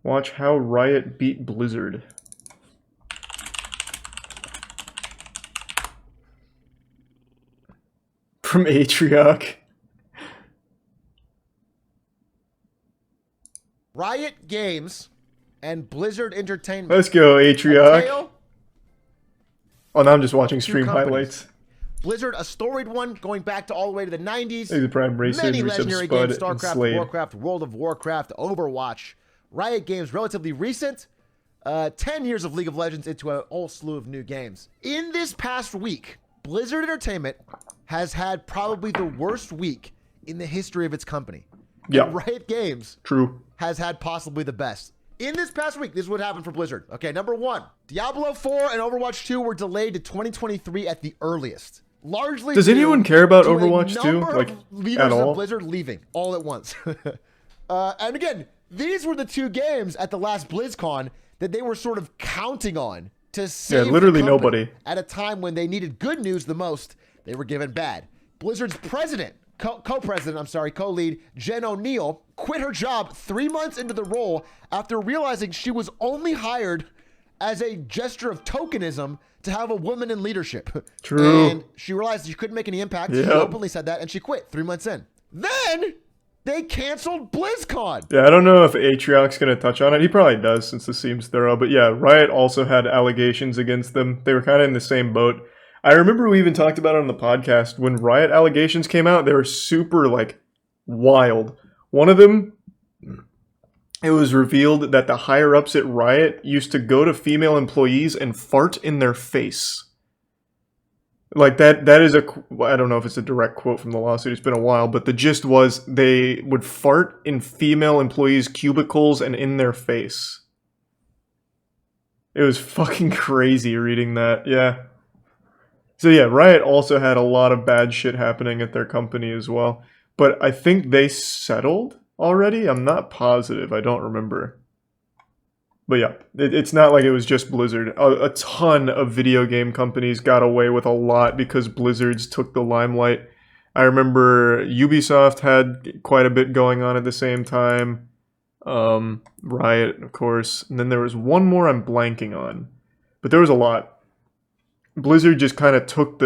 Watch how Riot beat Blizzard. From Atrioc. Riot Games and Blizzard Entertainment. Let's go, Atrioc. Oh, now I'm just watching stream highlights. Blizzard, a storied one going back to all the way to the 90s. The Prime Racer, many legendary games, Spud, StarCraft, Warcraft, World of Warcraft, Overwatch. Riot Games, relatively recent. 10 years of League of Legends into a whole slew of new games. In this past week, Blizzard Entertainment has had probably the worst week in the history of its company. Yeah. And Riot Games has had possibly the best. In this past week, this is what happened for Blizzard. Okay, number one, Diablo 4 and Overwatch 2 were delayed to 2023 at the earliest. Largely does anyone care about Overwatch 2? Like, at all? Of Blizzard leaving all at once. And again, these were the two games at the last BlizzCon that they were sort of counting on to save literally the nobody. At a time when they needed good news the most, they were given bad. Blizzard's president, co-lead, Jen O'Neill, quit her job 3 months into the role after realizing she was only hired as a gesture of tokenism to have a woman in leadership. True. And she realized she couldn't make any impact. She openly said that, and she quit 3 months in. Then they canceled BlizzCon. Yeah, I don't know if Atrioc's going to touch on it. He probably does, since this seems thorough. But yeah, Riot also had allegations against them. They were kind of in the same boat. I remember we even talked about it on the podcast. When Riot allegations came out, they were super, wild. One of them, it was revealed that the higher-ups at Riot used to go to female employees and fart in their face. That is I don't know if it's a direct quote from the lawsuit, it's been a while, but the gist was they would fart in female employees' cubicles and in their face. It was fucking crazy reading that, yeah. So yeah, Riot also had a lot of bad shit happening at their company as well. But I think they settled already? I'm not positive, I don't remember. But yeah, it's not like it was just Blizzard. A ton of video game companies got away with a lot because Blizzard's took the limelight. I remember Ubisoft had quite a bit going on at the same time. Riot, of course. And then there was one more I'm blanking on. But there was a lot. Blizzard just kind of took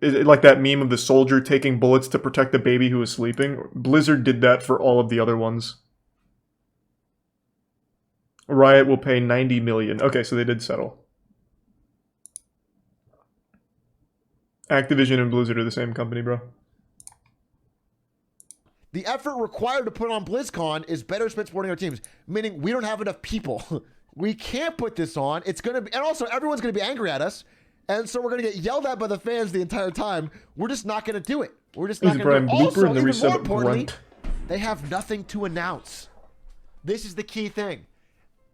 like that meme of the soldier taking bullets to protect the baby who was sleeping. Blizzard did that for all of the other ones. Riot will pay $90 million. Okay, so they did settle. Activision and Blizzard are the same company, bro. The effort required to put on BlizzCon is better spent supporting our teams, meaning we don't have enough people. We can't put this on. It's going to be, and also everyone's going to be angry at us. And so we're going to get yelled at by the fans the entire time. We're just not going to do it. We're just not going to do it. Also, even more importantly, they have nothing to announce. This is the key thing.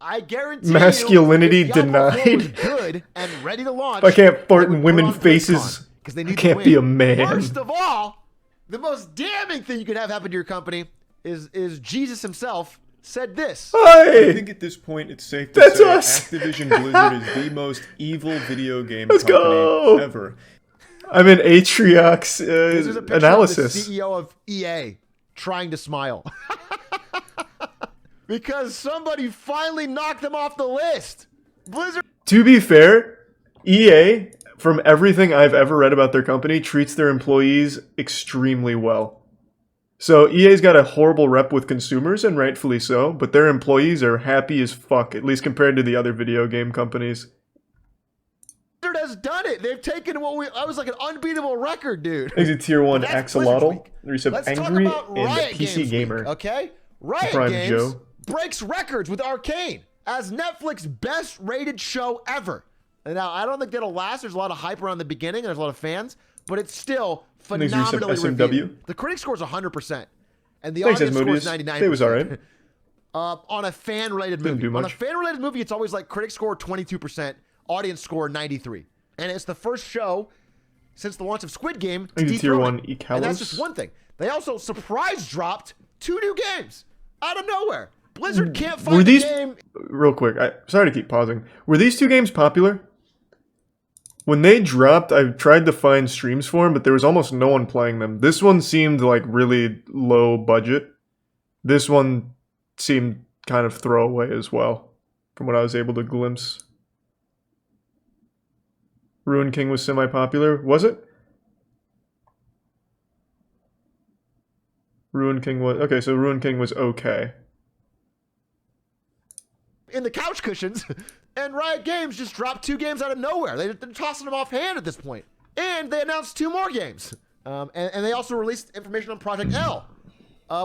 I guarantee masculinity you, denied. Good and ready to launch. I can't fart in women's faces. They need I can't be a man. First of all, the most damning thing you could have happen to your company is Jesus himself said this. Hi. I think at this point it's safe to say Activision Blizzard is the most evil video game company ever. I'm in Atrioc's this is a analysis. Of the CEO of EA trying to smile. Because somebody finally knocked them off the list. Blizzard. To be fair, EA, from everything I've ever read about their company, treats their employees extremely well. So EA's got a horrible rep with consumers, and rightfully so, but their employees are happy as fuck, at least compared to the other video game companies. Blizzard has done it. They've taken I was like an unbeatable record, dude. Exit Tier 1 Axolotl. Let's Angry talk about Riot and Games PC Gamer. Week, okay? Riot Prime Games Joe breaks records with Arcane as Netflix's best rated show ever. And now, I don't think that'll last. There's a lot of hype around the beginning. There's a lot of fans. But it's still phenomenally reviewed. The critic score is 100%. And the audience score is 99%. It was all right. On a fan-related movie. On a fan-related movie, it's always like critic score 22%, audience score 93%. And it's the first show since the launch of Squid Game to dethrone it. And that's just one thing. They also surprise dropped 2 new games out of nowhere. Blizzard can't find the game. Real quick, sorry to keep pausing. Were these 2 games popular? When they dropped, I tried to find streams for them, but there was almost no one playing them. This one seemed like really low budget. This one seemed kind of throwaway as well, from what I was able to glimpse. Ruin King was semi-popular, was it? Ruin King was okay. So Ruin King was okay. In the couch cushions, and Riot Games just dropped 2 games out of nowhere. They're tossing them offhand at this point, and they announced 2 more games. And they also released information on Project L,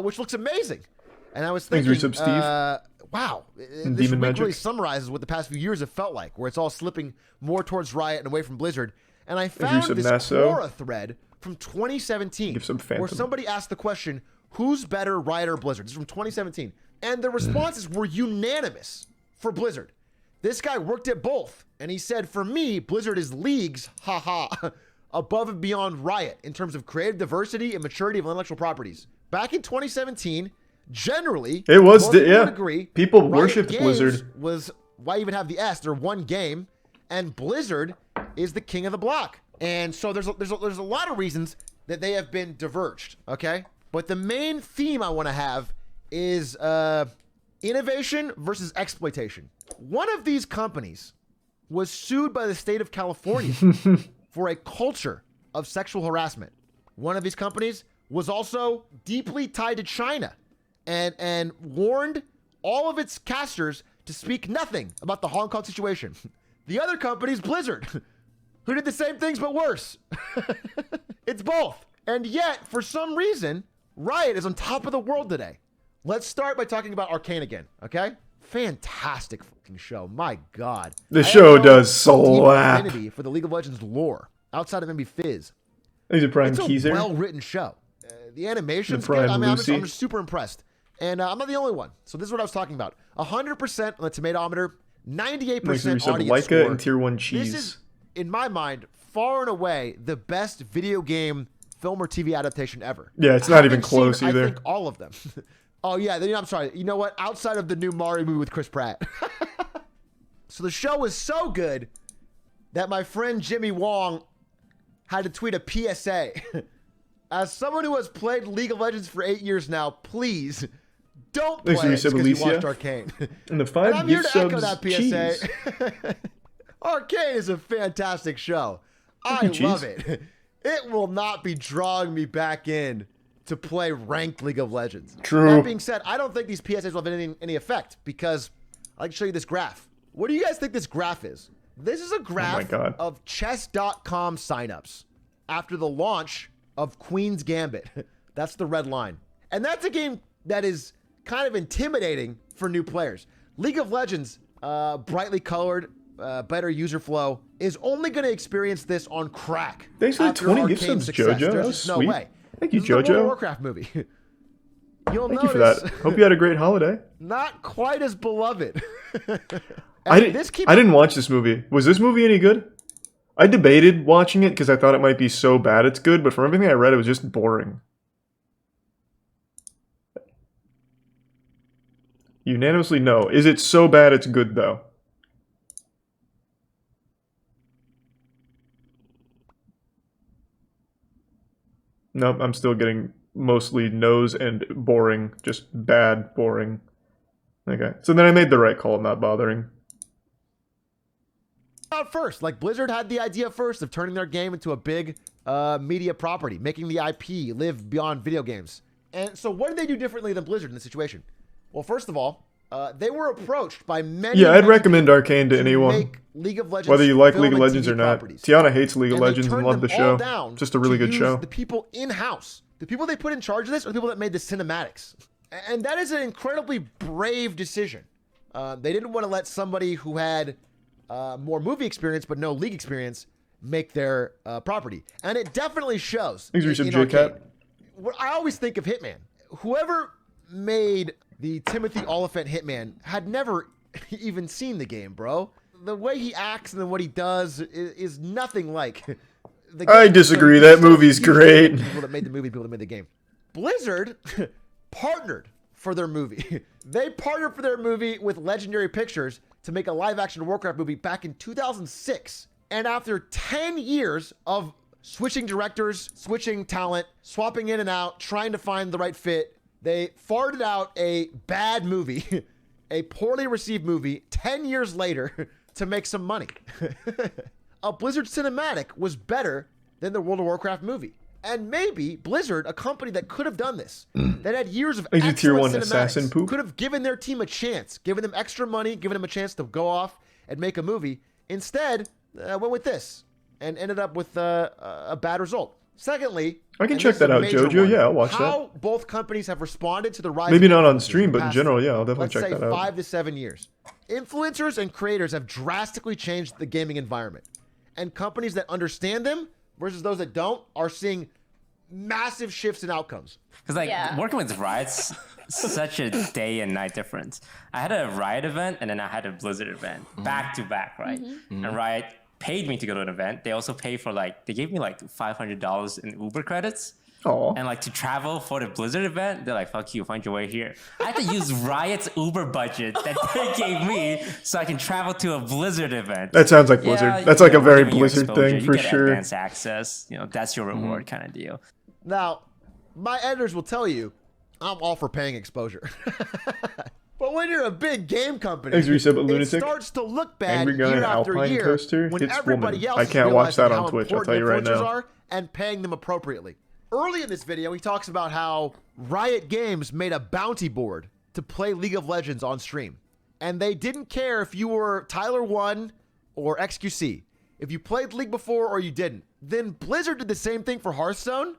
which looks amazing. And I was thinking, wow, this week really summarizes what the past few years have felt like, where it's all slipping more towards Riot and away from Blizzard. And I found this Quora thread from 2017 where somebody asked the question, who's better, Riot or Blizzard? This is from 2017. And the responses were unanimous for Blizzard. This guy worked at both, and he said, for me, Blizzard is leagues, haha, above and beyond Riot in terms of creative diversity and maturity of intellectual properties. Back in 2017, generally, it was, yeah, agree, people worshipped Blizzard. Was why even have the S? They're one game, and Blizzard is the king of the block. And so there's a lot of reasons that they have been diverged. Okay, but the main theme I want to have is innovation versus exploitation. One of these companies was sued by the state of California for a culture of sexual harassment. One of these companies was also deeply tied to China and warned all of its casters to speak nothing about the Hong Kong situation. The other company is Blizzard, who did the same things but worse. It's both. And yet, for some reason, Riot is on top of the world today. Let's start by talking about Arcane again, okay? Fantastic fucking show. My God. The show does slap. Affinity for the League of Legends lore, outside of maybe Fizz. Is it Prime It's Keezer? a well-written show. The animation's good. I mean, I'm just super impressed. And I'm not the only one. So this is what I was talking about. 100% on the tomatometer, 98% audience score. And Tier 1 cheese. This is, in my mind, far and away the best video game, film, or TV adaptation ever. Yeah, it's not even close either. I think all of them. Oh, yeah. I'm sorry. You know what? Outside of the new Mario movie with Chris Pratt. So the show was so good that my friend Jimmy Wong had to tweet a PSA. As someone who has played League of Legends for 8 years now, please don't play it because you watched Arcane. And the 5 I'm here to echo that PSA. Arcane is a fantastic show. I love it. It will not be drawing me back in to play ranked League of Legends. True. That being said, I don't think these PSAs will have any effect because I can show you this graph. What do you guys think this graph is? This is a graph of chess.com signups after the launch of Queen's Gambit. That's the red line. And that's a game that is kind of intimidating for new players. League of Legends, brightly colored, better user flow, is only going to experience this on crack. Thanks for the 20 gift subs, Jojo. That was sweet. No way. Thank you, this is the World of Jojo. Warcraft movie. Thank you for that. Hope you had a great holiday. Not quite as beloved. I didn't watch this movie. Was this movie any good? I debated watching it because I thought it might be so bad it's good, but from everything I read, it was just boring. Unanimously, no. Is it so bad it's good, though? Nope, I'm still getting mostly no's and boring. Just bad, boring. Okay, so then I made the right call, not bothering. Out first, like Blizzard had the idea first of turning their game into a big media property, making the IP live beyond video games. And so what did they do differently than Blizzard in this situation? Well, first of all, they were approached by many. Yeah, I'd recommend Arcane to anyone. Make League of Legends, whether you like League of Legends or not. Tiana hates League of Legends and loved the show. Just a really good show. The people in-house, the people they put in charge of this are the people that made the cinematics. And that is an incredibly brave decision. They didn't want to let somebody who had more movie experience but no league experience make their property. And it definitely shows. In Arcane. I always think of Hitman. Whoever made the Timothy Oliphant Hitman had never even seen the game, bro. The way he acts and then what he does is nothing like the game. I disagree. That movie's great. People that made the movie, people that made the game. Blizzard partnered for their movie. They partnered for their movie with Legendary Pictures to make a live-action Warcraft movie back in 2006. And after 10 years of switching directors, switching talent, swapping in and out, trying to find the right fit, they farted out a bad movie a poorly received movie 10 years later to make some money. A Blizzard cinematic was better than the World of Warcraft movie. And maybe Blizzard, a company that could have done this, that had years of excellent tier 1 cinematics, assassin poop. could have given their team a chance, given them extra money, given them a chance to go off and make a movie. Instead, went with this and ended up with a bad result. Secondly, I can check that out, Jojo. Yeah, I'll watch that. How both companies have responded to the rise. Maybe of not on influencers stream, in the but in past, general, yeah, I'll definitely let's check say that out. 5 to 7 years. Influencers and creators have drastically changed the gaming environment, and companies that understand them versus those that don't are seeing massive shifts in outcomes. Because working with Riot's such a day and night difference. I had a Riot event and then I had a Blizzard event back to back, right? And Riot paid me to go to an event. They also paid for they gave me like $500 in Uber credits. Oh. And to travel for the Blizzard event, they're like, fuck you, find your way here. I had to use Riot's Uber budget that they gave me so I can travel to a Blizzard event. That sounds like Blizzard. That's like a very Blizzard thing for you get sure. Advanced access, that's your reward kind of deal. Now, my editors will tell you, I'm all for paying exposure. But when you're a big game company, it starts to look bad Angry Gun year and after Alpine year Coaster when hits everybody woman. else I is can't watch that realizing on how Twitch, I'll tell you important right influencers now. are and paying them appropriately. Early in this video, he talks about how Riot Games made a bounty board to play League of Legends on stream. And they didn't care if you were Tyler1 or XQC. If you played League before or you didn't. Then Blizzard did the same thing for Hearthstone.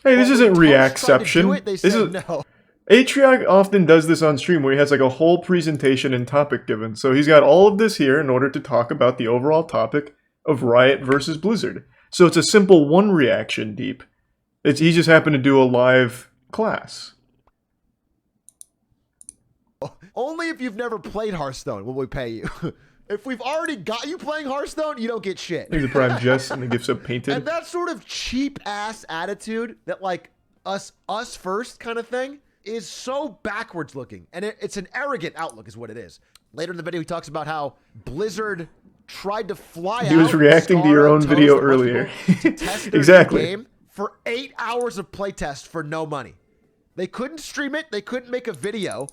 Hey, this isn't Reactception. They said no. Atriog often does this on stream where he has like a whole presentation and topic given. So he's got all of this here in order to talk about the overall topic of Riot versus Blizzard. So it's a simple one reaction deep. He just happened to do a live class. Only if you've never played Hearthstone will we pay you. If we've already got you playing Hearthstone, you don't get shit. Here's a Prime Jess and the gifts of painted. And that sort of cheap ass attitude that us first kind of thing is so backwards looking. And it's an arrogant outlook is what it is. Later in the video, he talks about how Blizzard tried to fly out. He was reacting to your own video earlier. To test their Exactly. game for 8 hours of playtest for no money. They couldn't stream it. They couldn't make a video.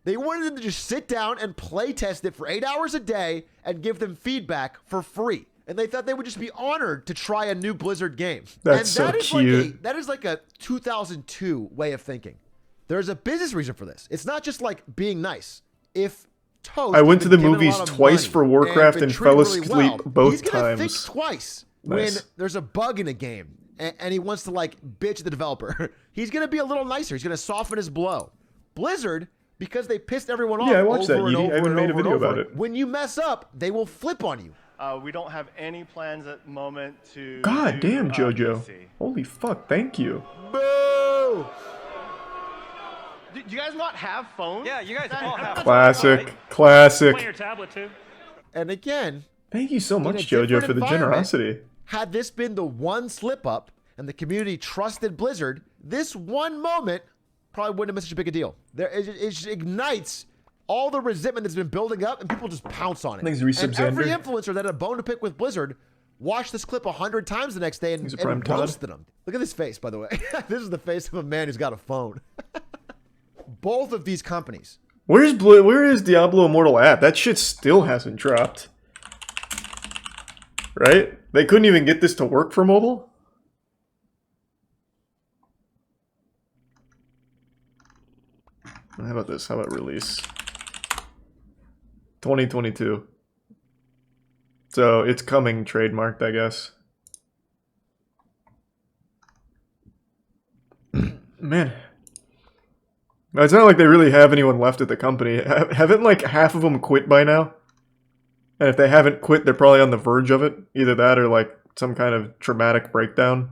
They wanted them to just sit down and play test it for 8 hours a day and give them feedback for free. And they thought they would just be honored to try a new Blizzard game. That's so cute. That is like a 2002 way of thinking. There's a business reason for this. It's not just like being nice. If Toast I went to the given a movies lot of twice money for Warcraft been and treated fell really asleep well, both he's gonna times. think twice Nice. when there's a bug in a game and he wants to bitch at the developer. He's gonna be a little nicer. He's gonna soften his blow. Blizzard, because they pissed everyone off. Yeah, I watched that, over and Edie. over I even and made a over and video over. about it. When you mess up, they will flip on you. We don't have any plans at the moment to. God damn, JoJo. PC. Holy fuck, thank you. Boo! Do you guys not have phones? Yeah, you guys all have. Classic. Play Classic. your tablet too. And again, Thank you so in a much, JoJo, different for the environment, generosity. Had this been the one slip up and the community trusted Blizzard, this one moment probably wouldn't have been such a big a deal. It just ignites all the resentment that's been building up, and people just pounce on it. Thanks, Resub And every Xander. influencer that had a bone to pick with Blizzard watched this clip 100 times the next day and Prime Todd. roasted them. Look at this face, by the way. This is the face of a man who's got a phone. Both of these companies. Where is Diablo Immortal at? That shit still hasn't dropped. Right? They couldn't even get this to work for mobile? How about this? How about release? 2022. So it's coming trademarked, I guess. Man. No, it's not like they really have anyone left at the company. Haven't like half of them quit by now? And if they haven't quit, they're probably on the verge of it. Either that or like some kind of traumatic breakdown.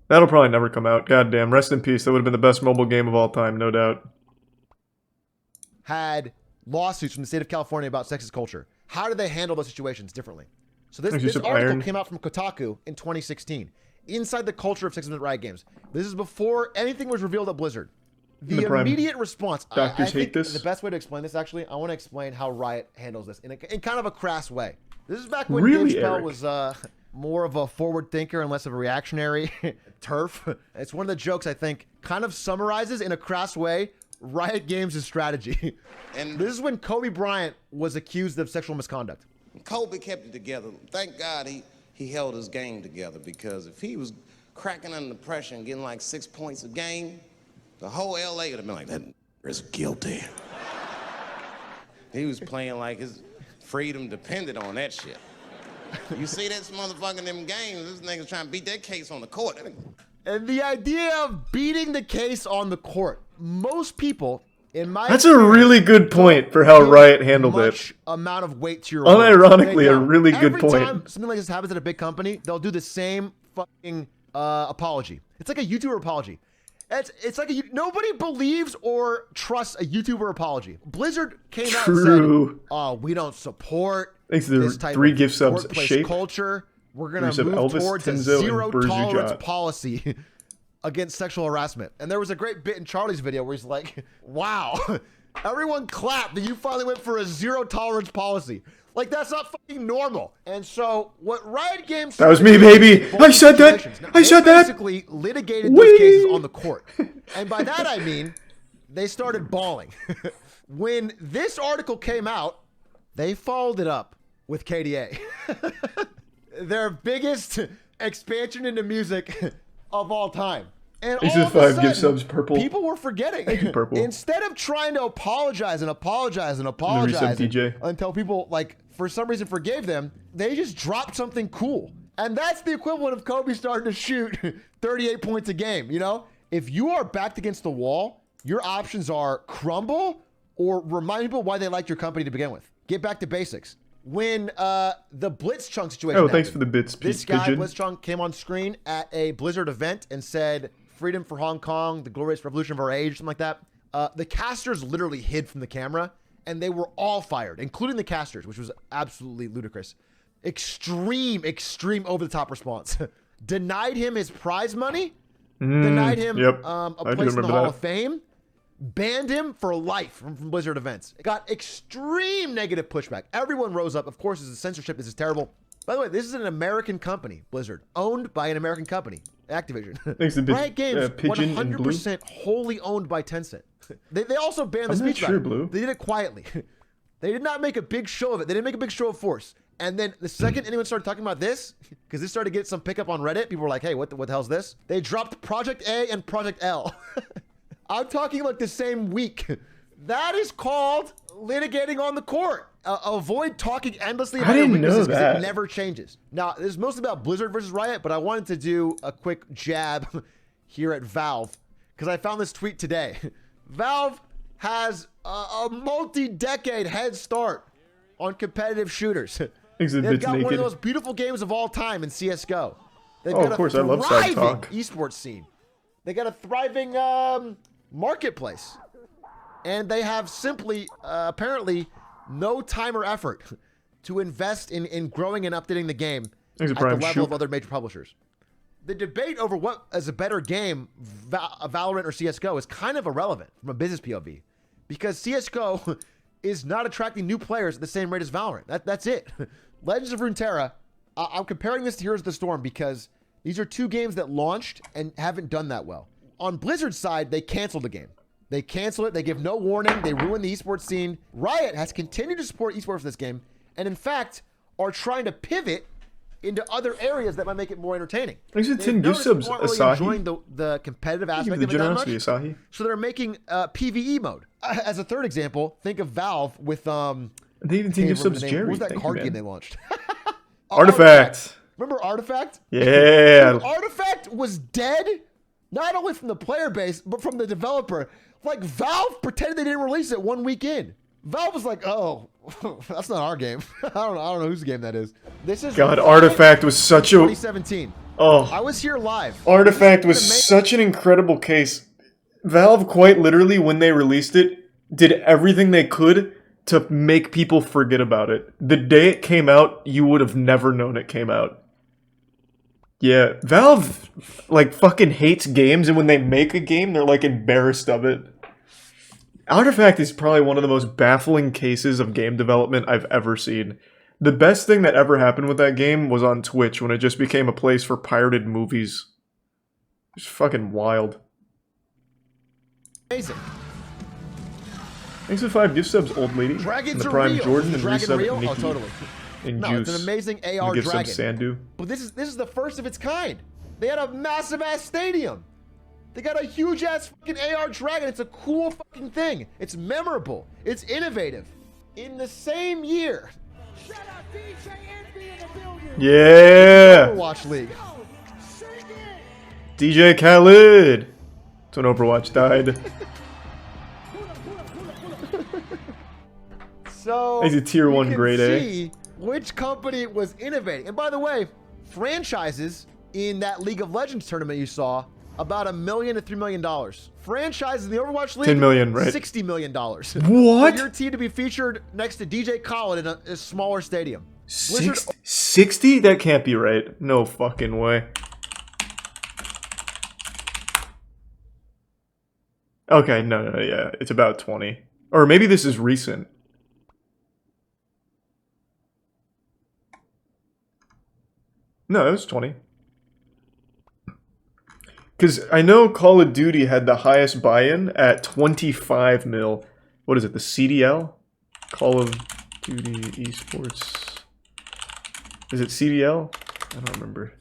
That'll probably never come out. God damn, rest in peace. That would have been the best mobile game of all time, no doubt. Had lawsuits from the state of California about sexist culture. How do they handle those situations differently? So this Use of article iron. came out from Kotaku in 2016. Inside the culture of sexism at Riot Games. This is before anything was revealed at Blizzard. The Prime immediate response. I doctors hate think this. the best way to explain this, actually, I want to explain how Riot handles this in kind of a crass way. This is back when Really, GameSpell Eric? was more of a forward thinker and less of a reactionary turf. It's one of the jokes I think kind of summarizes in a crass way Riot Games' strategy. And this is when Kobe Bryant was accused of sexual misconduct. Kobe kept it together. Thank God he held his game together, because if he was cracking under pressure and getting like 6 points a game, the whole LA would have been like, that is guilty. He was playing like his freedom depended on that shit. You see this motherfucker in them games, this nigga's trying to beat that case on the court. And the idea of beating the case on the court, most people, in my That's a really good point for how Riot handled much it. amount of weight to your Unironically, word. a really good Every point. time something like this happens at a big company, they'll do the same fucking apology. It's like a YouTuber apology. It's like nobody believes or trusts a YouTuber apology. Blizzard came out and said, "Oh, we don't support Thanks to the this type 3 of gift subs, workplace Shape, culture. We're gonna resub move Elvis, towards a Tenzo, and zero Burzu tolerance Jot." policy against sexual harassment." And there was a great bit in Charlie's video where he's like, "Wow, everyone clapped that you finally went for a zero tolerance policy. Like, that's not fucking normal." And so what Riot Games... That was me, baby. I said that. I said that. They basically litigated those cases on the court. And by that I mean, they started bawling. When this article came out, they followed it up with KDA. Their biggest expansion into music of all time. And This all is of a 5 sudden, gift subs, Purple. people were forgetting. Thank you, Purple. Instead of trying to apologize and apologize and resub apologize DJ. until people, like, for some reason forgave them, they just dropped something cool. And that's the equivalent of Kobe starting to shoot 38 points a game, you know? If you are backed against the wall, your options are crumble or remind people why they liked your company to begin with. Get back to basics. When the Blitzchung situation Oh, thanks happened, for the bits, this guy, Pigeon. Blitzchung, came on screen at a Blizzard event and said, "Freedom for Hong Kong, the glorious revolution of our age," something like that. The casters literally hid from the camera, and they were all fired, including the casters, which was absolutely ludicrous. Extreme over-the-top response. Denied him his prize money, denied him yep. a I do place in the remember Hall that. of Fame, banned him for life from Blizzard events. It got extreme negative pushback. Everyone rose up. Of course, this is censorship. This is terrible. By the way, this is an American company, Blizzard, owned by an American company, Activision. Thanks to Riot Games, Pigeon and Blue. 100% wholly owned by Tencent. They also banned the I'm not speech sure, battle. Blue. They did it quietly. They did not make a big show of it. They didn't make a big show of force. And then the second anyone started talking about this, because this started to get some pickup on Reddit, people were like, "Hey, what the hell's this?" They dropped Project A and Project L. I'm talking like the same week. That is called litigating on the court. Avoid talking endlessly about I your didn't know weaknesses because that. it never changes. Now, this is mostly about Blizzard versus Riot, but I wanted to do a quick jab here at Valve because I found this tweet today. Valve has a multi-decade head start on competitive shooters. Thanks to They've bits got one of naked. the most beautiful games of all time in CSGO. They've Oh, got of course, a I love side thriving talk. esports scene. They got a thriving marketplace. And they have simply, apparently, no time or effort to invest in growing and updating the game Thanks at to the Prime level of Shoop. other major publishers. The debate over what is a better game, Valorant or CSGO, is kind of irrelevant from a business POV. Because CSGO is not attracting new players at the same rate as Valorant. That's it. Legends of Runeterra, I'm comparing this to Heroes of the Storm because these are two games that launched and haven't done that well. On Blizzard's side, they canceled the game. They cancel it. They give no warning. They ruin the esports scene. Riot has continued to support esports for this game and, in fact, are trying to pivot into other areas that might make it more entertaining. Thanks to They've 10 gift noticed subs, people aren't really Asahi. enjoying the competitive Thank you aspect for the of it that much. generosity, Asahi. So they're making PvE mode. As a third example, think of Valve with They even 10 can't gift remember subs, the name. Jerry. What was that Thank card you, game man. they launched? Artifact. Remember Artifact? Yeah. Artifact was dead, not only from the player base, but from the developer. Like, Valve pretended they didn't release it 1 week in. Valve was like, "Oh, that's not our game." I don't know whose game that is. This is God, Riot Artifact was such a... 2017. I Oh, was here live. Artifact was This is such an incredible case. Valve, quite literally, when they released it, did everything they could to make people forget about it. The day it came out, you would have never known it came out. Yeah, Valve, like, fucking hates games, and when they make a game, they're, like, embarrassed of it. Artifact is probably one of the most baffling cases of game development I've ever seen. The best thing that ever happened with that game was on Twitch when it just became a place for pirated movies. It's fucking wild. Amazing. Thanks for 5 gift subs, old lady. Dragons and the are Prime real. Jordan and Dragon resub real? Nikki. Oh, totally. And No, Juice. it's an amazing And AR the gift sub dragon. Sandu. But this is the first of its kind. They had a massive ass stadium. They got a huge ass fucking AR dragon. It's a cool fucking thing. It's memorable. It's innovative. In the same year, Yeah! Overwatch League. DJ Khaled! That's when Overwatch died. So He's a tier 1 you can grade A. see which company was innovating. And by the way, franchises in that League of Legends tournament you saw, about $1 million to $3 million. Franchises in the Overwatch League, 10 million, right? $60 million. What? For your team to be featured next to DJ Khaled in a smaller stadium. Blizzard 60? That can't be right. No fucking way. Okay, no, yeah. It's about 20. Or maybe this is recent. No, it was 20. Because I know Call of Duty had the highest buy-in at 25 mil. What is it, the CDL? Call of Duty Esports. Is it CDL? I don't remember.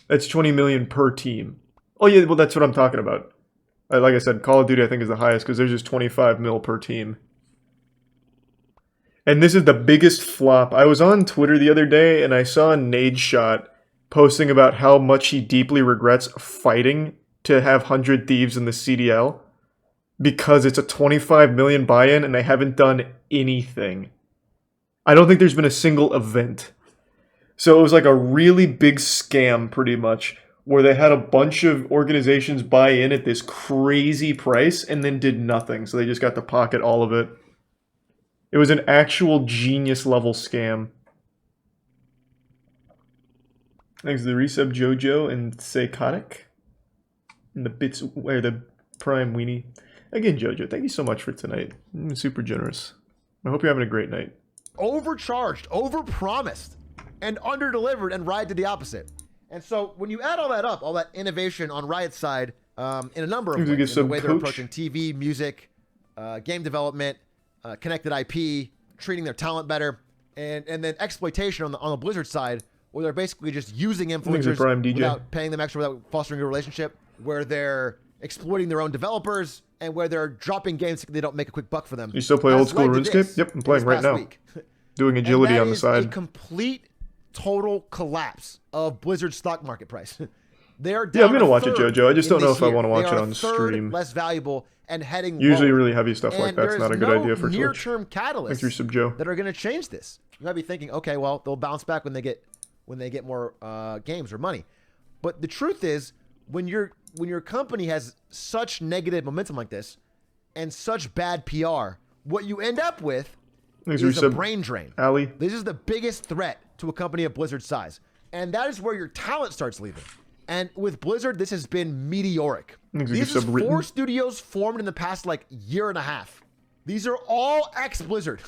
That's 20 million per team. Oh yeah, well that's what I'm talking about. Like I said, Call of Duty I think is the highest because there's just 25 mil per team. And this is the biggest flop. I was on Twitter the other day and I saw Nade Shot posting about how much he deeply regrets fighting to have 100 Thieves in the CDL because it's a 25 million buy-in and they haven't done anything. I don't think there's been a single event. So it was like a really big scam pretty much where they had a bunch of organizations buy in at this crazy price and then did nothing. So they just got to pocket all of it. It was an actual genius level scam. Thanks to the resub Jojo and Psychotic. And the bits where the Prime Weenie. Again, Jojo, thank you so much for tonight. Super generous. I hope you're having a great night. overcharged, overpromised, and underdelivered, and Riot did the opposite. And so when you add all that up, all that innovation on Riot's side, in a number of ways, in the way they're approaching TV, music, game development, connected IP, treating their talent better, and then exploitation on the Blizzard side, where they're basically just using influencers without paying them extra, without fostering a relationship, where they're exploiting their own developers, and where they're dropping games so they don't make a quick buck for them. You still play old school RuneScape? Yep, I'm playing right now. Doing agility on the side. A complete, total collapse of Blizzard's stock market price. They are down. Yeah, I'm gonna watch it, JoJo. I just don't know if I want to watch it on stream. Less valuable and heading usually lower. really heavy stuff like that's not a good idea for Twitch. Near-term catalysts that are going to change this. You might be thinking, okay, well, they'll bounce back when they get more games or money. But the truth is, when your company has such negative momentum like this and such bad PR, what you end up with is a brain drain. Ali. This is the biggest threat to a company of Blizzard's size, and that is where your talent starts leaving. And with Blizzard, this has been meteoric. These are 4 studios formed in the past year and a half. These are all ex-Blizzard.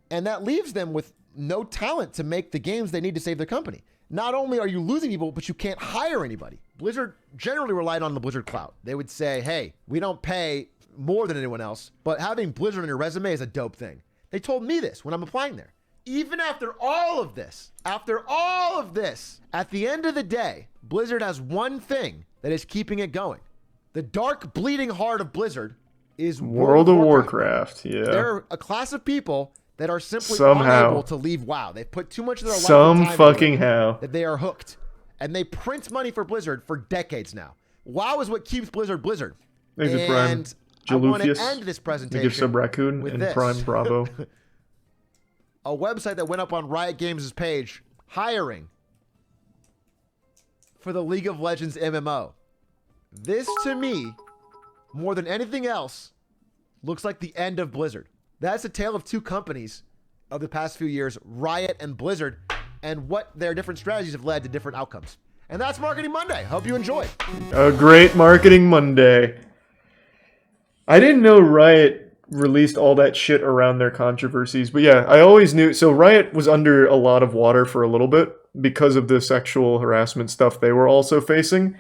And that leaves them with no talent to make the games they need to save their company. Not only are you losing people, but you can't hire anybody. Blizzard generally relied on the Blizzard clout. They would say, hey, we don't pay more than anyone else, but having Blizzard on your resume is a dope thing. They told me this when I'm applying there. Even after all of this, at the end of the day, Blizzard has one thing that is keeping it going. The dark, bleeding heart of Blizzard is World of Warcraft. Yeah. They're a class of people that are simply unable to leave WoW. They've put too much of their life and time that they are hooked. And they print money for Blizzard for decades now. WoW is what keeps Blizzard Blizzard. And I want to end this presentation give Sub Raccoon with and this. Prime Bravo. A website that went up on Riot Games' page, hiring for the League of Legends MMO. This, to me, more than anything else, looks like the end of Blizzard. That's a tale of 2 companies of the past few years, Riot and Blizzard, and what their different strategies have led to different outcomes. And that's Marketing Monday. Hope you enjoyed. A great Marketing Monday. I didn't know Riot released all that shit around their controversies. But yeah, I always knew. So Riot was under a lot of water for a little bit because of the sexual harassment stuff they were also facing.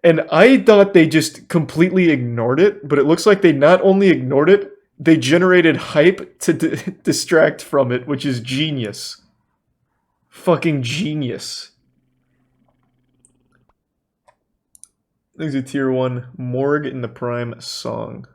And I thought they just completely ignored it, but it looks like they not only ignored it, they generated hype to distract from it, which is genius. Fucking genius. There's a tier 1 Morgue in the Prime song.